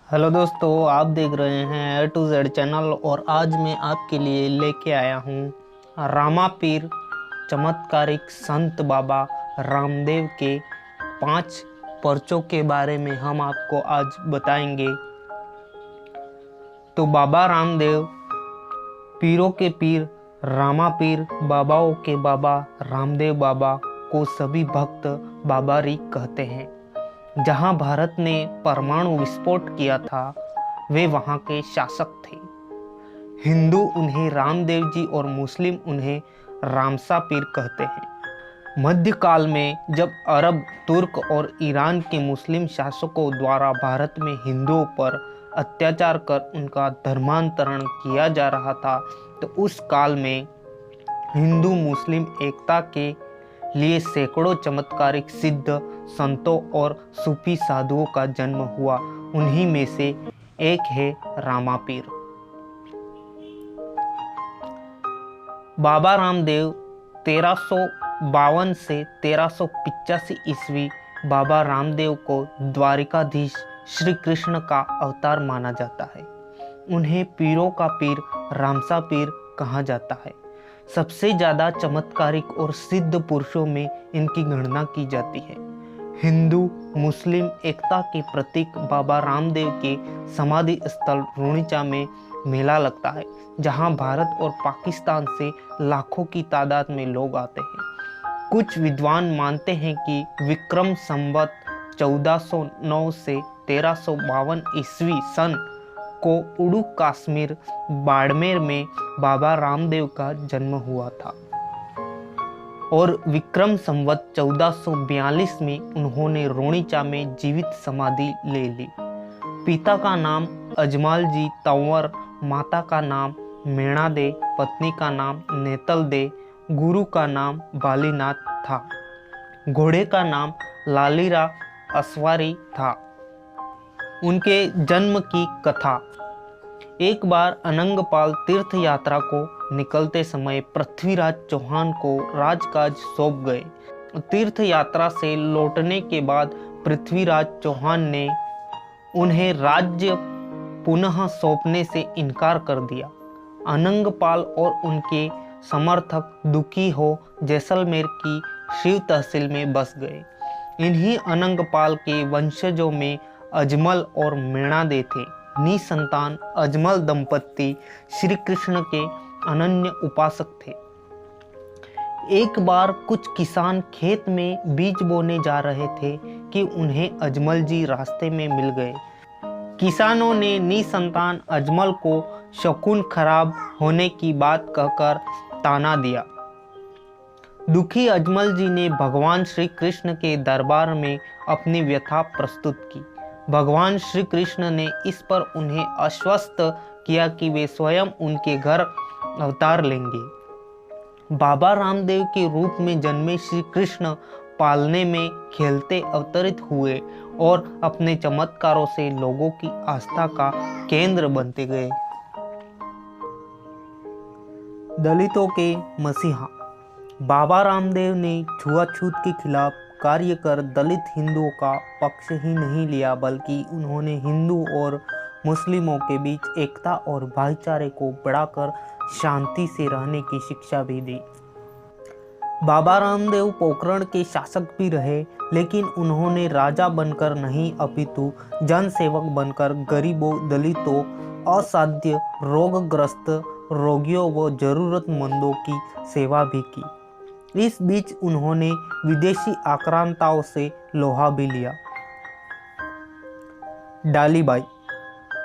Hello दोस्तों, आप देख रहे हैं ए टू जेड चैनल और आज मैं आपके लिए लेके आया हूँ रामापीर चमत्कारिक संत बाबा रामदेव के 5 पर्चों के बारे में हम आपको आज बताएंगे। तो बाबा रामदेव पीरों के पीर रामापीर, बाबाओं के बाबा रामदेव बाबा को सभी भक्त बाबा री कहते हैं। जहां भारत ने परमाणु विस्फोट किया था वे वहां के शासक थे। हिंदू उन्हें रामदेव जी और मुस्लिम उन्हें रामसा पीर कहते हैं। मध्यकाल में जब अरब, तुर्क और ईरान के मुस्लिम शासकों द्वारा भारत में हिंदुओं पर अत्याचार कर उनका धर्मांतरण किया जा रहा था, तो उस काल में हिंदू मुस्लिम एकता के लिए सैकड़ों चमत्कारिक सिद्ध संतों और सूफी साधुओं का जन्म हुआ। उन्हीं में से एक है रामापीर। बाबा रामदेव 1352 से 1385 ईस्वी बाबा रामदेव को द्वारिकाधीश श्री कृष्ण का अवतार माना जाता है। उन्हें पीरों का पीर रामसा पीर कहा जाता है। सबसे ज़्यादा चमत्कारिक और सिद्ध पुरुषों में इनकी गणना की जाती है। हिंदू मुस्लिम एकता के प्रतीक बाबा रामदेव के समाधि स्थल रूणीचा में मेला लगता है, जहां भारत और पाकिस्तान से लाखों की तादाद में लोग आते हैं। कुछ विद्वान मानते हैं कि विक्रम संवत 1409 से 1352 ईस्वी सन को उड़ू कश्मीर बाड़मेर में बाबा रामदेव का जन्म हुआ था और विक्रम संवत 1442 में उन्होंने रोणीचा में जीवित समाधि ले ली। पिता का नाम अजमाल जी तंवर, माता का नाम मेणा दे, पत्नी का नाम नेतल दे, गुरु का नाम बालीनाथ था। घोड़े का नाम लालीरा असवारी था। उनके जन्म की कथा। एक बार अनंगपाल तीर्थ यात्रा को निकलते समय पृथ्वीराज चौहान को राजकाज सौंप गए। तीर्थ यात्रा से लौटने के बाद पृथ्वीराज चौहान ने उन्हें राज्य पुनः सौंपने से इनकार कर दिया। अनंगपाल और उनके समर्थक दुखी हो जैसलमेर की शिव तहसील में बस गए। इन्हीं अनंगपाल के वंशजों में अजमल और मेणादे थे। निसंतान अजमल दंपत्ति श्री कृष्ण के अनन्य उपासक थे। एक बार कुछ किसान खेत में बीज बोने जा रहे थे कि उन्हें अजमल जी रास्ते में मिल गए। किसानों ने निसंतान अजमल को शकुन खराब होने की बात कहकर ताना दिया। दुखी अजमल जी ने भगवान श्री कृष्ण के दरबार में अपनी व्यथा प्रस्तुत की। भगवान श्री कृष्ण ने इस पर उन्हें आश्वस्त किया कि वे स्वयं उनके घर अवतार लेंगे। बाबा रामदेव के रूप में जन्मे श्री कृष्ण पालने में खेलते अवतरित हुए और अपने चमत्कारों से लोगों की आस्था का केंद्र बनते गए। दलितों के मसीहा। बाबा रामदेव ने छुआछूत के खिलाफ कार्य कर दलित हिंदुओं का पक्ष ही नहीं लिया, बल्कि उन्होंने हिंदू और मुस्लिमों के बीच एकता और भाईचारे को बढ़ाकर शांति से रहने की शिक्षा भी दी। बाबा रामदेव पोखरण के शासक भी रहे, लेकिन उन्होंने राजा बनकर नहीं अपितु जनसेवक बनकर गरीबों, दलितों, असाध्य रोगग्रस्त रोगियों व जरूरतमंदों की सेवा भी की। इस बीच उन्होंने विदेशी आक्रांताओं से लोहा भी लिया। डालीबाई।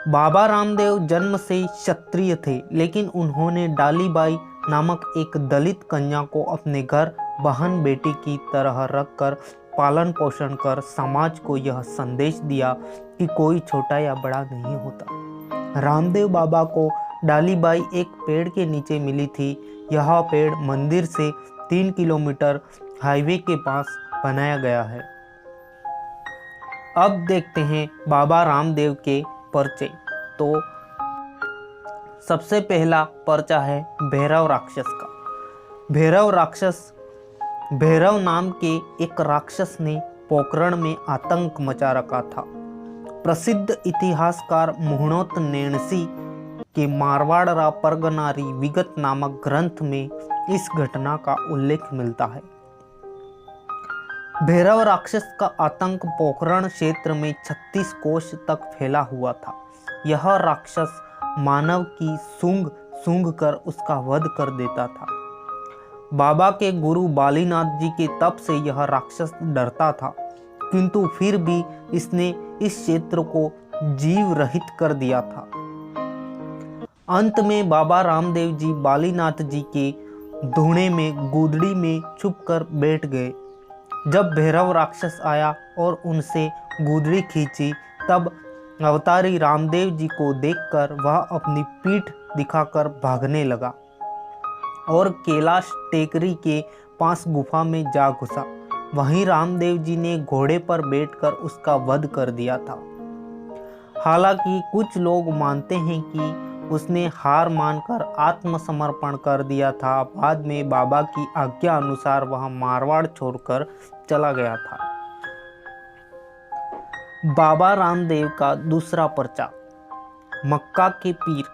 बाबा रामदेव जन्म से क्षत्रिय थे, लेकिन उन्होंने डालीबाई नामक एक दलित कन्या को अपने घर बहन बेटी की तरह रखकर पालन पोषण कर समाज को यह संदेश दिया कि कोई छोटा या बड़ा नहीं होता। रामदेव बाबा को डालीबाई एक पेड़ के नीचे मिली थी। यह पेड़ मंदिर से 3 किलोमीटर हाईवे के पास बनाया गया है। अब देखते हैं बाबा रामदेव के पर्चे। तो सबसे पहला पर्चा है भैरव राक्षस का। भैरव नाम के एक राक्षस ने पोखरण में आतंक मचा रखा था। प्रसिद्ध इतिहासकार मोहनोत नेणसी के मारवाड़ रा परगनारी विगत नामक ग्रंथ में इस घटना का उल्लेख मिलता है। भैरव राक्षस का आतंक पोखरण क्षेत्र में 36 कोस तक फैला हुआ था। यह राक्षस मानव की सूंघ सूंघ कर उसका वध कर देता था। बाबा के गुरु बालीनाथ जी के तप से यह राक्षस डरता था, किंतु फिर भी इसने इस क्षेत्र को जीव रहित कर दिया था। अंत में बाबा रामदेव जी बालीनाथ जी के धूणे में गुदड़ी में छुपकर बैठ गए। जब भैरव राक्षस आया और उनसे गुदड़ी खींची, तब अवतारी रामदेव जी को देखकर वह अपनी पीठ दिखाकर भागने लगा और कैलाश टेकरी के पास गुफा में जा घुसा। वहीं रामदेव जी ने घोड़े पर बैठकर उसका वध कर दिया था। हालांकि कुछ लोग मानते हैं कि उसने हार मानकर आत्मसमर्पण कर दिया था। बाद में बाबा की आज्ञा अनुसार वह मारवाड़ छोड़कर चला गया था। बाबा रामदेव का दूसरा पर्चा। मक्का के पीर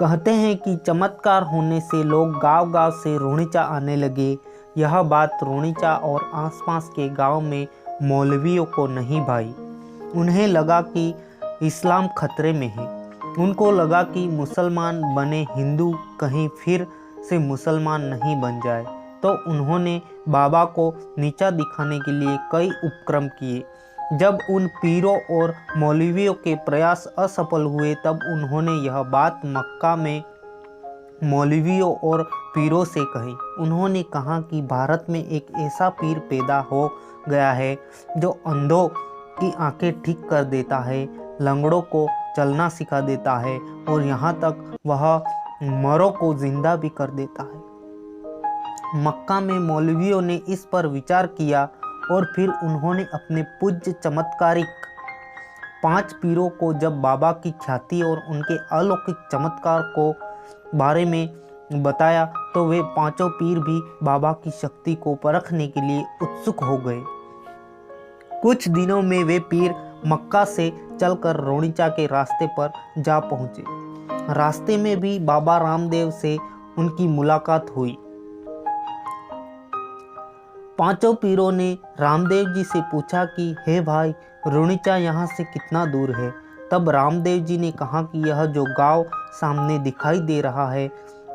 कहते हैं कि चमत्कार होने से लोग गांव-गांव से रोनिचा आने लगे। यह बात रोनिचा और आसपास के गांव में मौलवियों को नहीं भाई। उन्हें लगा कि इस्लाम खतरे में है। उनको लगा कि मुसलमान बने हिंदू कहीं फिर से मुसलमान नहीं बन जाए, तो उन्होंने बाबा को नीचा दिखाने के लिए कई उपक्रम किए। जब उन पीरों और मौलवियों के प्रयास असफल हुए, तब उन्होंने यह बात मक्का में मौलवियों और पीरों से कही। उन्होंने कहा कि भारत में एक ऐसा पीर पैदा हो गया है जो अंधों की आंखें ठीक कर देता है, लंगड़ों को चलना सिखा देता है और यहाँ तक वह मरों को जिंदा भी कर देता है। मक्का में मौलवियों ने इस पर विचार किया और फिर उन्होंने अपने पूज्य चमत्कारिक 5 पीरों को जब बाबा की ख्याति और उनके अलौकिक चमत्कार को बारे में बताया, तो वे 5 पीर भी बाबा की शक्ति को परखने के लिए उत्सुक हो गए। कुछ दिनों में वे पीर मक्का से चलकर रोनिचा के रास्ते पर जा पहुंचे। रास्ते में भी बाबा रामदेव से उनकी मुलाकात हुई। 5 पीरों ने रामदेव जी से पूछा कि हे भाई, रोनिचा यहाँ से कितना दूर है? तब रामदेव जी ने कहा कि यह जो गांव सामने दिखाई दे रहा है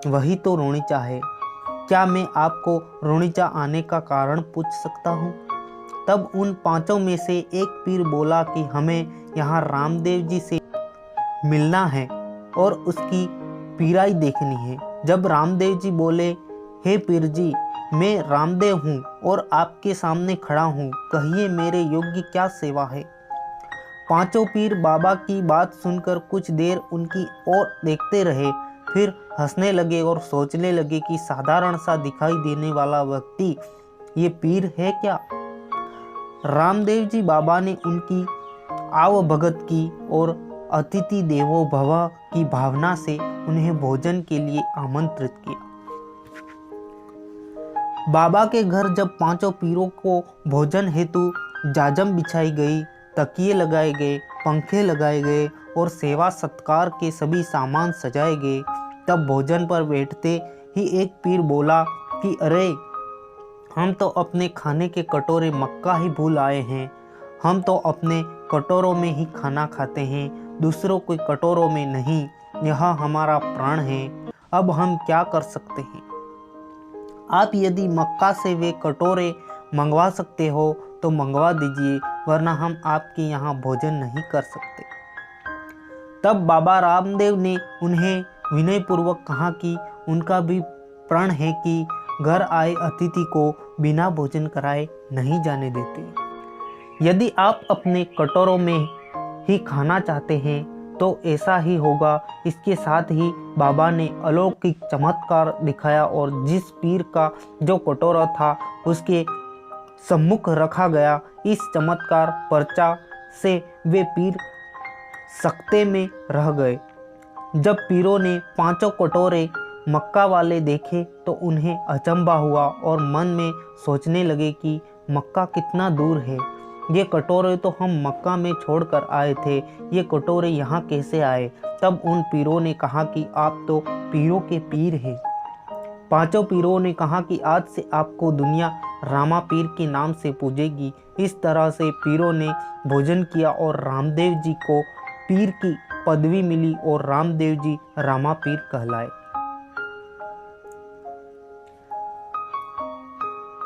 वही तो रोनिचा है। क्या मैं आपको रोनिचा आने का कारण पूछ सकता हूँ? तब उन 5 में से एक पीर बोला कि हमें यहाँ रामदेव जी से मिलना है और उसकी पीराई देखनी है। जब रामदेव जी बोले, हे पीर जी, मैं रामदेव हूँ और आपके सामने खड़ा हूँ, कहिए मेरे योग्य क्या सेवा है? 5 पीर बाबा की बात सुनकर कुछ देर उनकी ओर देखते रहे, फिर हंसने लगे और सोचने लगे कि साधारण सा दिखाई देने वाला व्यक्ति ये पीर है क्या? रामदेव जी बाबा ने उनकी आवभगत की और अतिथि देवो भव की भावना से उन्हें भोजन के लिए आमंत्रित किया। बाबा के घर जब 5 पीरों को भोजन हेतु जाजम बिछाई गई, तकिए लगाए गए, पंखे लगाए गए और सेवा सत्कार के सभी सामान सजाए गए, तब भोजन पर बैठते ही एक पीर बोला कि अरे, हम तो अपने खाने के कटोरे मक्का ही भूल आए हैं। हम तो अपने कटोरों में ही खाना खाते हैं, दूसरों के कटोरों में नहीं। यह हमारा प्राण है, अब हम क्या कर सकते हैं? आप यदि मक्का से वे कटोरे मंगवा सकते हो तो मंगवा दीजिए, वरना हम आपके यहाँ भोजन नहीं कर सकते। तब बाबा रामदेव ने उन्हें विनयपूर्वक कहा कि उनका भी प्रण है कि घर आए अतिथि को बिना भोजन कराए नहीं जाने देते। यदि आप अपने कटोरों में ही खाना चाहते हैं तो ऐसा ही होगा। इसके साथ ही बाबा ने अलौकिक चमत्कार दिखाया और जिस पीर का जो कटोरा था उसके सम्मुख रखा गया, इस चमत्कार पर्चा से वे पीर सकते में रह गए। जब पीरों ने 5 कटोरे मक्का वाले देखे तो उन्हें अचंभा हुआ और मन में सोचने लगे कि मक्का कितना दूर है। ये कटोरे तो हम मक्का में छोड़कर आए थे, ये कटोरे यहाँ कैसे आए? तब उन पीरों ने कहा कि आप तो पीरों के पीर हैं। पांचों पीरों ने कहा कि आज से आपको दुनिया रामा पीर के नाम से पूजेगी। इस तरह से पीरों ने भोजन किया और रामदेव जी को पीर की पदवी मिली और रामदेव जी रामा पीर कहलाए।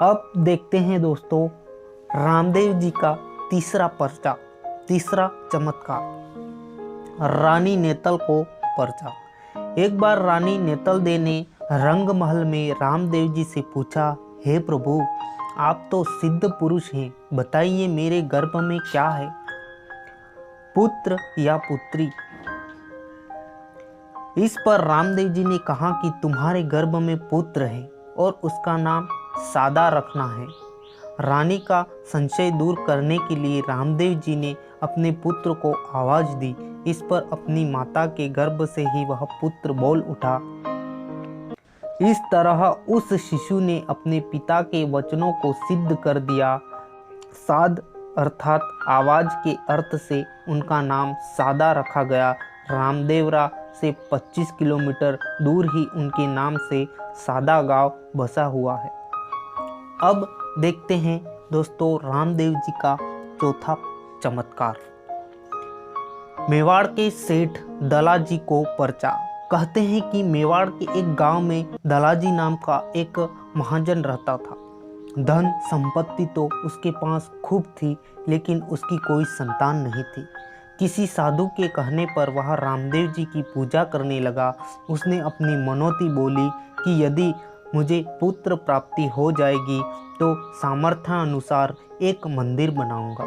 अब देखते हैं दोस्तों रामदेव जी का तीसरा पर्चा, तीसरा चमत्कार, रानी नेतल को पर्चा। एक बार रानी नेतल दे ने रंग महल में रामदेव जी से पूछा, हे प्रभु, आप तो सिद्ध पुरुष हैं, बताइए मेरे गर्भ में क्या है, पुत्र या पुत्री? इस पर रामदेव जी ने कहा कि तुम्हारे गर्भ में पुत्र है और उसका नाम सादा रखना है। रानी का संशय दूर करने के लिए रामदेव जी ने अपने पुत्र को आवाज दी। इस पर अपनी माता के गर्भ से ही वह पुत्र बोल उठा। इस तरह उस शिशु ने अपने पिता के वचनों को सिद्ध कर दिया। साद अर्थात आवाज के अर्थ से उनका नाम सादा रखा गया। रामदेवरा से 25 किलोमीटर दूर ही उनके नाम से सादा गांव बसा हुआ है। अब देखते हैं दोस्तों रामदेव जी का चौथा चमत्कार, मेवाड़ के सेठ दलाजी को पर्चा। कहते हैं कि मेवाड़ के एक गांव में दलाजी नाम का एक महाजन रहता था। धन संपत्ति तो उसके पास खूब थी, लेकिन उसकी कोई संतान नहीं थी। किसी साधु के कहने पर वह रामदेव जी की पूजा करने लगा। उसने अपनी मनौती बोली कि यदि मुझे पुत्र प्राप्ति हो जाएगी तो सामर्थ्य अनुसार एक मंदिर बनाऊंगा।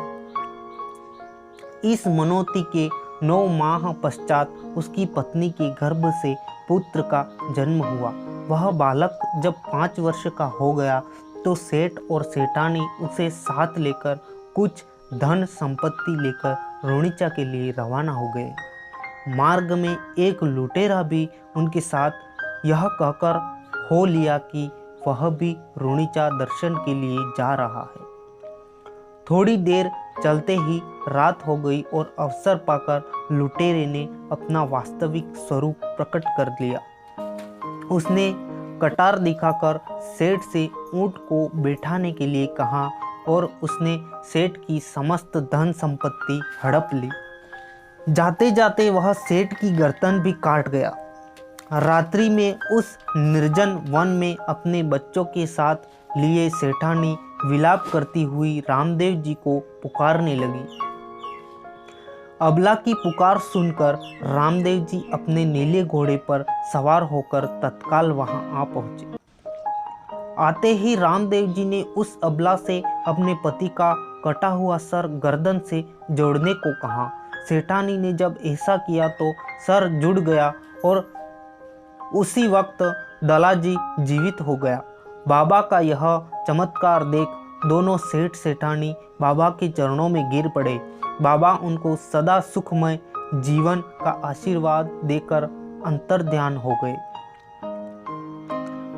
इस मनौती के 9 माह पश्चात उसकी पत्नी के गर्भ से पुत्र का जन्म हुआ। वह बालक जब 5 वर्ष का हो गया तो सेठ और सेठानी उसे साथ लेकर कुछ धन संपत्ति लेकर रोनिचा के लिए रवाना हो गए। मार्ग में एक लुटेरा भी उनके साथ यह कहकर हो लिया कि वह भी रोनिचा दर्शन के लिए जा रहा है। थोड़ी देर चलते ही रात हो गई और अवसर पाकर लुटेरे ने अपना वास्तविक स्वरूप प्रकट कर लिया। उसने कटार दिखाकर सेठ से ऊंट को बैठाने के लिए कहा और उसने सेठ की समस्त धन संपत्ति हड़प ली। जाते जाते वह सेठ की गर्दन भी काट गया। रात्रि में उस निर्जन वन में अपने बच्चों के साथ लिए सेठानी विलाप करती हुई रामदेव जी को पुकारने लगी। अबला की पुकार सुनकर रामदेव जी अपने नीले घोड़े पर सवार होकर तत्काल वहां आ पहुंचे। आते ही रामदेव जी ने उस अबला से अपने पति का कटा हुआ सर गर्दन से जोड़ने को कहा। सेठानी ने जब ऐसा किया तो सर जुड़ गया और उसी वक्त दलाजी जीवित हो गया। बाबा का यह चमत्कार देख दोनों सेठ सेठानी बाबा के चरणों में गिर पड़े। बाबा उनको सदा सुखमय जीवन का आशीर्वाद देकर अंतर्ध्यान हो गए।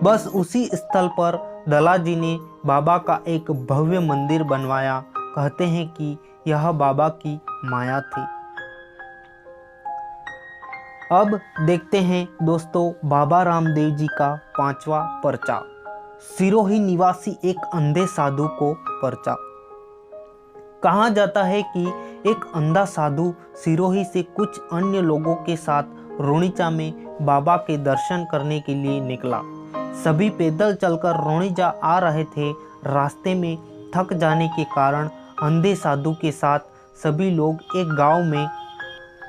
बस उसी स्थल पर दलाजी ने बाबा का एक भव्य मंदिर बनवाया। कहते हैं कि यह बाबा की माया थी। अब देखते हैं दोस्तों बाबा रामदेव जी का 5वां पर्चा, सिरोही निवासी एक अंधे साधु को पर्चा। कहा जाता है कि एक अंधा साधु सिरोही से कुछ अन्य लोगों के साथ रोनिचा में बाबा के दर्शन करने के लिए निकला। सभी पैदल चलकर रोनिचा आ रहे थे। रास्ते में थक जाने के कारण अंधे साधु के साथ सभी लोग एक गांव में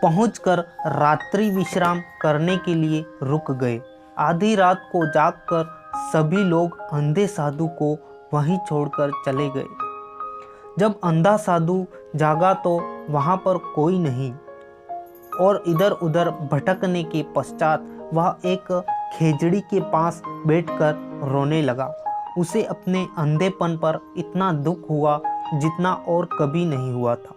पहुंचकर रात्रि विश्राम करने के लिए रुक गए। आधी रात को जागकर सभी लोग अंधे साधु को वहीं छोड़कर चले गए। जब अंधा साधु जागा तो वहां पर कोई नहीं और इधर उधर भटकने के पश्चात वह एक खेजड़ी के पास बैठकर रोने लगा। उसे अपने अंधेपन पर इतना दुख हुआ जितना और कभी नहीं हुआ था।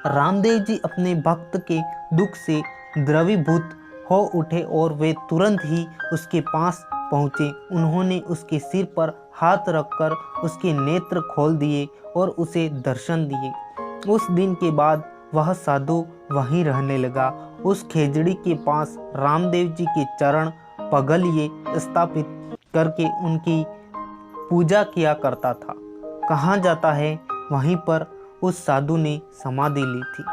रामदेव जी अपने भक्त के दुख से द्रवीभूत हो उठे और वे तुरंत ही उसके पास पहुँचे, उन्होंने उसके सिर पर हाथ रखकर उसके नेत्र खोल दिए और उसे दर्शन दिए। उस दिन के बाद वह साधु वहीं रहने लगा। उस खेजड़ी के पास रामदेव जी के चरण पगलिए स्थापित करके उनकी पूजा किया करता था। कहा जाता है वहीं पर उस साधु ने समाधि ली थी।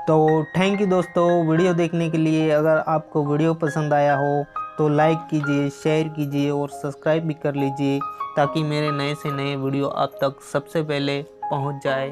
तो थैंक यू दोस्तों वीडियो देखने के लिए। अगर आपको वीडियो पसंद आया हो तो लाइक कीजिए, शेयर कीजिए और सब्सक्राइब भी कर लीजिए ताकि मेरे नए से नए वीडियो आप तक सबसे पहले पहुंच जाए।